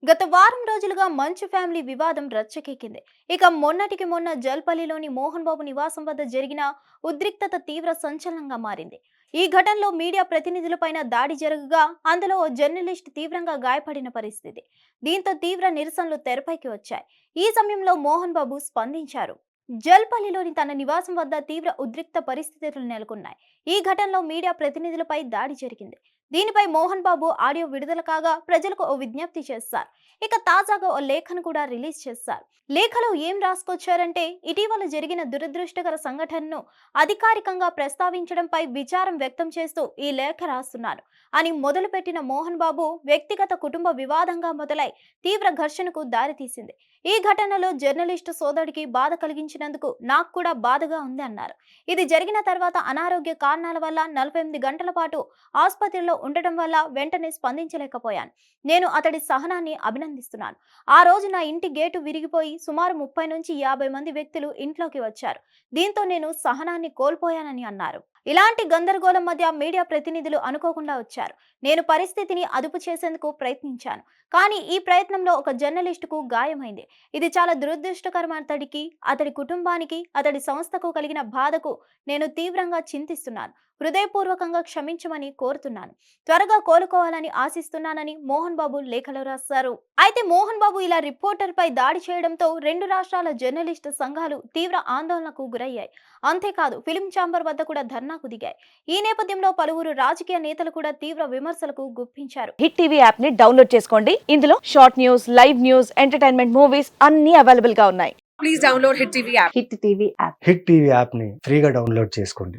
గత వారం రోజులుగా మంచు ఫ్యామిలీ వివాదం రచ్చకెక్కింది. ఇక మొన్నటికి మొన్న జల్పల్లిలోని మోహన్ బాబు నివాసం వద్ద జరిగిన ఉద్రిక్తత తీవ్ర సంచలనంగా మారింది. ఈ ఘటనలో మీడియా ప్రతినిధులపైన దాడి జరగగా అందులో ఓ జర్నలిస్ట్ తీవ్రంగా గాయపడిన పరిస్థితి. దీంతో తీవ్ర నిరసనలు తెరపైకి వచ్చాయి. ఈ సమయంలో మోహన్ బాబు స్పందించారు. జల్పల్లిలోని తన నివాసం వద్ద తీవ్ర ఉద్రిక్త పరిస్థితులు నెలకొన్నాయి. ఈ ఘటనలో మీడియా ప్రతినిధులపై దాడి జరిగింది. దీనిపై మోహన్ బాబు ఆడియో విడుదల కాగా ప్రజలకు ఓ విజ్ఞప్తి చేస్తారు. ఇక తాజాగా ఓ లేఖను కూడా రిలీజ్ చేస్తారు. లేఖలో ఏం రాసుకొచ్చారంటే, ఇటీవల జరిగిన దురదృష్టకర సంఘటనను అధికారికంగా ప్రస్తావించడంపై విచారం వ్యక్తం చేస్తూ ఈ లేఖ రాస్తున్నాను అని మొదలుపెట్టిన మోహన్ బాబు వ్యక్తిగత కుటుంబ వివాదంగా మొదలై తీవ్ర ఘర్షణకు దారితీసింది. ఈ ఘటనలో జర్నలిస్టు సోదరుడికి బాధ కలిగించినందుకు నాకు కూడా బాధగా ఉంది అన్నారు. ఇది జరిగిన తర్వాత అనారోగ్య కారణాల వల్ల 48 గంటల పాటు ఆసుపత్రిలో ఉండటం వల్ల వెంటనే స్పందించలేకపోయాను. నేను అతడి సహనాన్ని అభినందిస్తున్నాను. ఆ రోజు నా ఇంటి గేటు విరిగిపోయి సుమారు 30 నుంచి 50 మంది వ్యక్తులు ఇంట్లోకి వచ్చారు. దీంతో నేను సహనాన్ని కోల్పోయానని అన్నారు. ఇలాంటి గందరగోళం మధ్య మీడియా ప్రతినిధులు అనుకోకుండా వచ్చారు. నేను పరిస్థితిని అదుపు చేసేందుకు ప్రయత్నించాను. కానీ ఈ ప్రయత్నంలో ఒక జర్నలిస్టుకు గాయమైంది. ఇది చాలా దురదృష్టకరం. అతడి కుటుంబానికి, అతడి సంస్థకు కలిగిన బాధకు నేను తీవ్రంగా చింతిస్తున్నాను. హృదయపూర్వకంగా క్షమించమని కోరుతున్నాను. త్వరగా కోలుకోవాలని ఆశిస్తున్నానని మోహన్ బాబు లేఖలో రాశారు. అయితే మోహన్ బాబు ఇలా రిపోర్టర్ పై దాడి చేయడంతో రెండు రాష్ట్రాల జర్నలిస్టు సంఘాలు తీవ్ర ఆందోళనకు గురయ్యాయి. అంతేకాదు ఫిలిం ఛాంబర్ వద్ద కూడా ధర్నాకు దిగాయి. ఈ నేపథ్యంలో పలువురు రాజకీయ నేతలు కూడా తీవ్ర విమర్శలకు గుప్పించారు. హిట్ టీవీ యాప్ ని డౌన్లోడ్ చేసుకోండి. ఇందులో short news, live news, entertainment movies అన్ని అవైలబుల్ గా ఉన్నాయి. Please download Hit TV app. Hit TV app. Hit TV యాప్ని ఫ్రీగా డౌన్లోడ్ చేసుకోండి.